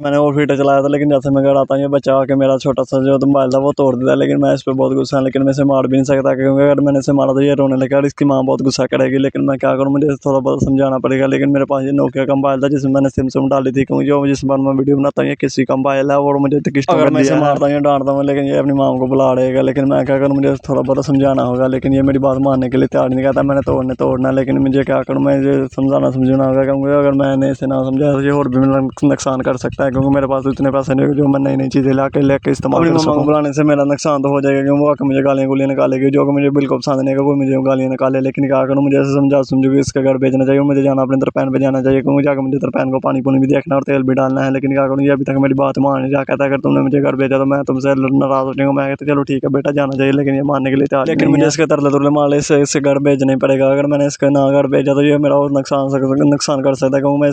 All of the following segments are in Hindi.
मैंने वो फ़िल्टर चलाया था, लेकिन जैसे मैं घर आता हूँ ये बच्चा आके मेरा छोटा सा जो तो मोबाइल था वो तोड़ देता है। लेकिन मैं इस पे बहुत गुस्सा है, लेकिन मैं इसे मार भी नहीं सकता, क्योंकि अगर मैंने इसे मारा तो ये रोने लगेगा और इसकी माँ बहुत गुस्सा करेगी। लेकिन मैं क्या करूँ, मुझे थोड़ा बहुत समझाना पड़ेगा। लेकिन मेरे पास ये नोकिया का मोबाइल था जिसमें मैंने सिम डाली थी, क्योंकि जो जिस बार मैं वीडियो बनाता हूँ ये किसी का मोबाइल है और मुझे किस्तों अगर मैं इसे मारता हूँ या डांटता हूँ, लेकिन ये अपनी माँ को बुला रहेगा। लेकिन मैं क्या करूँ, मुझे थोड़ा बहुत समझाना होगा, लेकिन ये मेरी बात मानने के लिए तैयार नहीं कहता मैंने तोड़ना। लेकिन मुझे क्या करूँ, मैं ये समझाना होगा, क्योंकि अगर मैंने इसे ना समझाया तो ये और भी मेरा नुकसान कर सकता है, क्योंकि मेरे पास इतने पैसे नहीं जो मैं नई नई चीज़ें लेके इस्तेमाल कर सकूँ। बुलाने से मेरा नुकसान तो हो जाएगा, क्योंकि वो आके मुझे गालियाँ गुलियाँ निकालेगी, जो कि मुझे बिल्कुल पसंद नहीं है कोई मुझे गालियाँ निकाले। लेकिन क्या करूँ, मुझे ऐसे समझो कि इसका घर भेजना चाहिए, मुझे जाना अपने तरपैन पे जाना चाहिए, क्योंकि जाकर मुझे तरपैन को पानी पुनी भी देखना और तेल भी डालना है। लेकिन क्या करूँ, ये अभी तक मेरी बात मान नहीं रहा, कहता है अगर तुमने मुझे घर भेजा तो मैं तुमसे नाराज़ हो जाऊँगा। मैं कहता चलो ठीक है बेटा जाना चाहिए, लेकिन ये मानने के लिए तैयार नहीं है। लेकिन मुझे इसके तरले तुरले मार इससे घर भेजना ही पड़ेगा। अगर मैंने इसका ना घर भेजा तो ये मेरा और नुकसान कर सकता है, क्योंकि मैं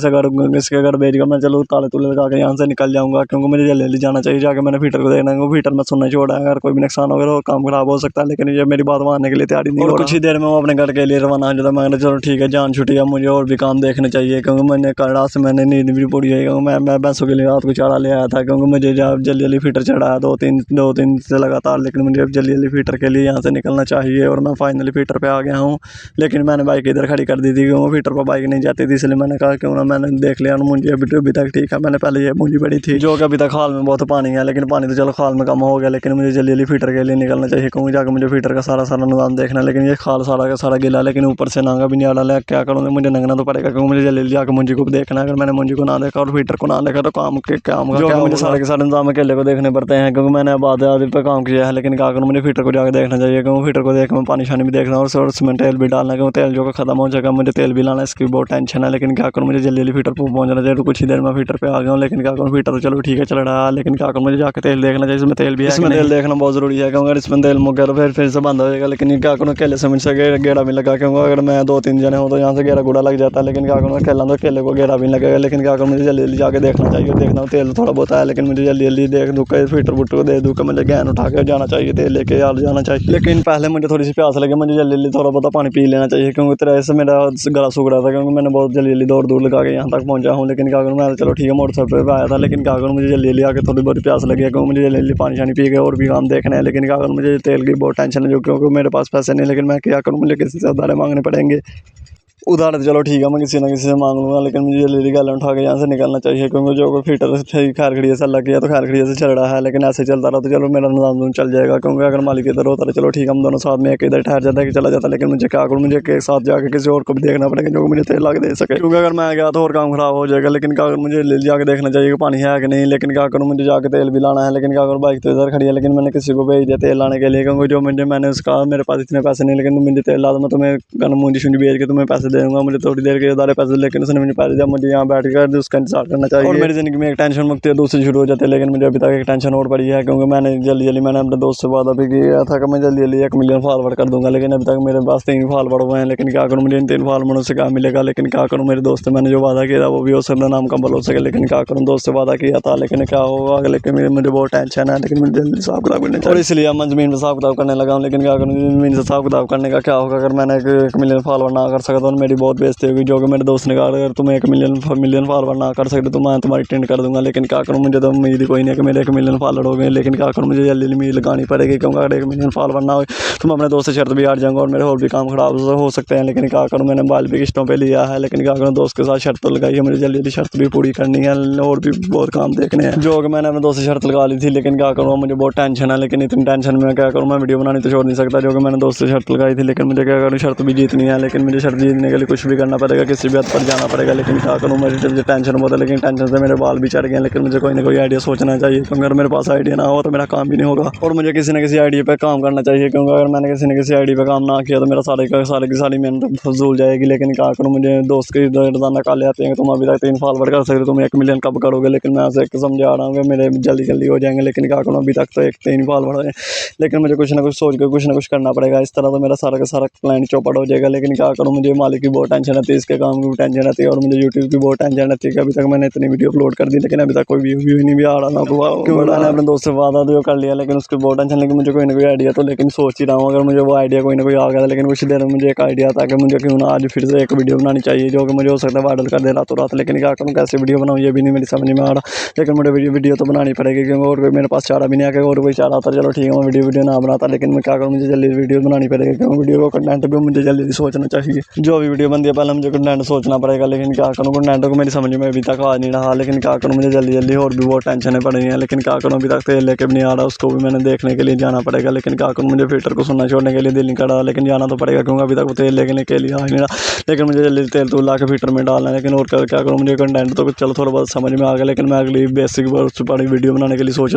इसके घर भेज कर मैं चलो ताले तुले लगा के यहाँ से निकल जाऊँगा, क्योंकि मुझे जल्दी जाना चाहिए। जाके मैंने फ़िल्टर को देखना है, वो फ़िल्टर में सुनना छोड़ा है, अगर कोई भी नुकसान होगा तो काम खराब हो सकता है। लेकिन ये मेरी बात मानने के लिए तैयार ही नहीं हो रहा। कुछ ही देर में वो अपने घर के लिए रवाना हो जाता। मैंने चलो ठीक है जान छुट्टी है, मुझे और भी काम देखने चाहिए, क्योंकि मैंने कल रात से मैंने नींद भी पूरी है, क्योंकि मैं भैंसों के लिए रात को चारा ले आया था, क्योंकि मुझे जल्दी फ़िल्टर चढ़ाया दो तीन से लगातार। लेकिन मुझे जल्दी फ़िल्टर के लिए यहाँ से निकलना चाहिए और मैं फाइनली फ़िल्टर पे आ गया हूँ। लेकिन मैंने बाइक इधर खड़ी कर दी थी, क्योंकि फ़िल्टर पर बाइक नहीं जाती थी, इसलिए मैंने कहा क्यों ना मैंने देख लिया मुझे अभी तक ठीक है। मैंने पहले ये मुंजी बड़ी थी जो कि अभी तक खाल में बहुत पानी है, लेकिन पानी तो चलो खाल में कम हो गया। लेकिन मुझे जल्दी फ़िल्टर के लिए निकलना चाहिए, क्योंकि जाकर मुझे फ़िल्टर का सारा निज़ाम देखना है। लेकिन ये खाल सारा का सारा गिला, लेकिन ऊपर से नांगा भी नहीं आ डाला है। क्या करूँगा, मुझे नंगना तो पड़ेगा, क्योंकि मुझे जल्दी जाकर मुंजी को भी देखना है। अगर मैंने मुंजी को ना देखा और फ़िल्टर को ना देखा तो काम का जो मुझे सारे के सारे इंतजाम अकेले को देखने पड़ते हैं, क्योंकि मैंने अब आधे पे काम किया है। लेकिन क्या करूँ, मुझे फ़िल्टर को जाकर देखना चाहिए, क्योंकि फ़िल्टर को देख मैं पानी शानी भी देखना और उसमें तेल भी डालना, क्योंकि तेल जो खत्म हो जाएगा मुझे तेल भी लाना, इसकी बहुत टेंशन है। लेकिन क्या करूँ, मुझे जल्दी फ़िल्टर पर पहुँचना चाहिए। तो कुछ ही देर में फ़िल्टर पे आ गया हूँ। लेकिन क्या करूँ, फ़िल्टर तो चलो ठीक है चल रहा है, लेकिन क्या करूँ, मुझे जाकर तेल देखना चाहिए इसमें तेल भी है। इसमें तेल देखना बहुत ज़रूरी है, क्योंकि अगर इसमें तेल मुक गया तो फिर से बंद हो जाएगा। लेकिन क्या करूँ, अकेले से मुझसे गेड़ा भी लगा, क्योंकि अगर मैं 2-3 जने हो तो यहाँ से गेड़ा गूड़ा लग जाता है। लेकिन क्या करूँ, अकेला तो अकेले को गेड़ा भी नहीं लगेगा। लेकिन क्या करूँ, मुझे जल्दी जाके देखना चाहिए। देखना तेल थोड़ा बहुत है, लेकिन मुझे जल्दी देख दूँ के फ़िल्टर वुल्टर को दे दूँ के मुझे गैन उठा के जाना चाहिए, तेल लेके आ जाना चाहिए। लेकिन पहले मुझे थोड़ी सी प्यास लगी, मुझे जल्दी थोड़ा बहुत पानी पी लेना चाहिए, क्योंकि तरह से मेरा गला सूख रहा था, क्योंकि मैंने बहुत जल्दी दौड़ लगा के यहाँ तक पहुँचा हूँ। लेकिन क्या करूँ, मैं चलो ठीक है मोटरसाइकिल पर आया था। लेकिन क्या करूँ, मुझे जल्दी आके थोड़ी बहुत प्यास लगी है, क्योंकि मुझे जल्दी पानी शानी पी के और भी काम देखना है। लेकिन क्या करूँ, मुझे तेल की बहुत टेंशन है, जो क्योंकि मेरे पास पैसे नहीं। लेकिन मैं क्या करूँ, मुझे किसी से उधार मांगने पड़ेंगे। उधार तो चलो ठीक है मैं किसी ना किसी से मांग लूँगा, लेकिन मुझे जल्दी गाला उठा के यहाँ से निकलना चाहिए, क्योंकि जो कोई फ़िल्टर खैर खड़िया से लग गया तो खैर खड़िया से चल रहा है। लेकिन ऐसे चलता रहा तो चलो मेरा निज़ाम चल जाएगा, क्योंकि अगर मालिक इधर होता तो चलो ठीक है हम दोनों साथ में एक इधर ठहर जाता है कि चला जाता। लेकिन मुझे क्या करूँ, मुझे एक साथ जाकर किसी और को भी देखना पड़ेगा जो मुझे तेल ला के दे सके, क्योंकि अगर मैं गया तो और काम खराब हो जाएगा। लेकिन क्या करूँ, मुझे जल्दी जाकर देखना चाहिए कि पानी है कि नहीं। लेकिन क्या करूँ, मुझे जाकर तेल भी लाना है। लेकिन क्या करूँ, बाइक तो इधर खड़ी है, लेकिन मैंने किसी को भेज दिया तेल लाने के लिए, क्योंकि जो मैंने उसका मेरे पास इतने पैसे नहीं, लेकिन तुम मुझे तेल ला दो मैं तुम्हें मुंजी शुंजी भेज के तुम्हें पैसे दे दूँगा। मुझे थोड़ी देर के उधारे पैसे, लेकिन उसने मुझे पैसे दिया, मुझे यहाँ बैठ कर उसका इंतजार करना चाहिए। और मेरी ज़िंदगी में एक टेंशन मुक्ति है दूसरी शुरू हो जाती है। लेकिन मुझे अभी तक एक टेंशन और पड़ी है, क्योंकि मैंने मैंने अपने दोस्त से वादा भी किया था कि मैं जल्दी 1 मिलियन फॉरवर्ड कर दूंगा। लेकिन अभी तक मेरे पास 3 फॉरवर्ड हुए हैं। लेकिन क्या करूँ, मुझे इन 3 फॉरवर्डों से क्या मिलेगा। लेकिन क्या करूँ, मेरे दोस्त से मैंने जो वादा किया था वो भी हो सकता नाम कम्बल हो सके। लेकिन क्या करूँ, दोस्त से वादा किया था, लेकिन क्या होगा। लेकिन मुझे बहुत टेंशन है, लेकिन मुझे जल्दी हिसाब किताब करना चाहिए, और इसलिए मैं ज़मीन पर हिसाब किताब करने लगा हूँ। लेकिन क्या करूँ, ज़मीन से हिसाब किताब करने का क्या होगा, अगर मैंने 1 मिलियन फॉरवर्ड ना कर सका तो मेरी बहुत बेइज्जती होगी। जो कि मेरे दोस्त ने कहा अगर तुम 1 मिलियन फॉरवर्ड ना कर सकते तो मैं तुम्हारी टेंड कर दूंगा। लेकिन क्या करूँ, मुझे तो उम्मीद ही कोई नहीं है कि मेरे 1 मिलियन फॉरवर्ड हो गए। लेकिन क्या करूँ, मुझे जल्दी उम्मीद लगानी पड़ेगी, क्योंकि अगर 1 मिलियन फॉरवर्ड ना हो तो मैं अपने दोस्त से शर्त भी हार जाऊँगा और मेरे और भी काम खराब हो सकते हैं। लेकिन क्या करूँ, मैंने मोबाइल भी किस्तों पे लिया है। लेकिन क्या करूँ, दोस्त के साथ शर्त तो लगाई है, मुझे जल्दी शर्त भी पूरी करनी है और भी बहुत काम देखने हैं, जो कि मैंने अपने दोस्त से शर्त लगा ली थी। लेकिन क्या करूँ, मुझे बहुत टेंशन है। लेकिन इतनी टेंशन में क्या करूँ, मैं वीडियो बनानी तो छोड़ नहीं सकता, जो कि मैंने दोस्त से शर्त लगाई थी। लेकिन मुझे क्या करूँ, शर्त भी जीतनी है। लेकिन मुझे शर्त जीतने के लिए कुछ भी करना पड़ेगा, किसी भी हद पर जाना पड़ेगा। लेकिन क्या करूँ, मुझे टेंशन बहुत है, लेकिन टेंशन से मेरे बाल भी चढ़ गए हैं। लेकिन मुझे कोई ना कोई आइडिया सोचना चाहिए, क्योंकि अगर मेरे पास आइडिया ना हो तो मेरा काम भी नहीं होगा, और मुझे किसी न किसी आइडिया पे काम करना चाहिए, क्योंकि अगर मैंने किसी न किसी आइडिया पे काम ना किया तो मेरा सारे की सारी मेहनत फजूल जाएगी। लेकिन क्या करूँ, मुझे दोस्त के रोजाना काले आते हैं कि तुम अभी तक 3 फॉरवर्ड कर सकते, तुम 1 मिलियन कब करोगे। लेकिन मैं ऐसे समझा रहा हूँ कि मेरे जल्दी हो जाएंगे। लेकिन क्या करूँ, अभी तक तो 3 फॉरवर्ड है। लेकिन मुझे कुछ ना कुछ सोच कर कुछ ना कुछ करना पड़ेगा, इस तरह तो मेरा सारा का सारा प्लान चौपट हो जाएगा। लेकिन क्या करूँ, मुझे मालिक की बहुत टेंशन रहती है, इसके काम की भी टेंशन रहती है और मुझे यूट्यूब की बहुत टेंशन रहती है कि अभी तक मैंने इतनी वीडियो अपलोड कर दी लेकिन अभी तक कोई व्यू ही नहीं भी आ रहा ना। क्योंकि मैंने अपने दोस्त से वादा तो कर लिया लेकिन उसकी बहुत टेंशन, लेकिन मुझे कोई ना कोई आइडिया तो लेकिन सोच ही रहा हूँ, अगर मुझे वो आइडिया कोई ना कोई आ गया। लेकिन कुछ देर में मुझे एक आइडिया था कि मुझे क्यों ना आज फिर से एक वीडियो बनानी चाहिए जो कि मुझे हो सकता है वायरल कर दे रातों रात। लेकिन क्या करूँ, कैसे वीडियो बनाऊँ ये भी नहीं मेरी समझ में आ रहा। लेकिन मुझे वीडियो तो बनानी पड़ेगी क्योंकि और कोई मेरे पास चारा भी नहीं है। और कोई चारा था चलो ठीक है मैं वीडियो ना बनाता, लेकिन मैं क्या करूँ, मुझे जल्दी वीडियो बनानी पड़ेगी क्योंकि वीडियो को कंटेंट भी मुझे जल्दी सोचना चाहिए। जो भी वीडियो बनती है पहले मुझे कंटेंट सोचना पड़ेगा, लेकिन क्या करूँ कंटेंट को मेरी समझ में अभी तक आ नहीं रहा। लेकिन क्या करूँ, मुझे जल्दी और भी बहुत टेंशन पड़ रही है। लेकिन क्या करूँ, अभी तक तेल लेके भी नहीं आ रहा, उसको भी मैंने देखने के लिए जाना पड़ेगा। लेकिन क्या करूँ, मुझे फिल्टर को सुनना छोड़ने के लिए दिल नहीं कर रहा, लेकिन जाना तो पड़ेगा क्योंकि अभी तक वो तेल लेने के लिए आ नहीं रहा। लेकिन मुझे जल्दी तेल तूल ला के फिल्टर में डालना है। लेकिन और क्या करूँ, मुझे कंटेंट तो चलो थोड़ा बहुत समझ में आ गया, लेकिन मैं अगली बेसिक बड़ी वीडियो बनाने के लिए सोच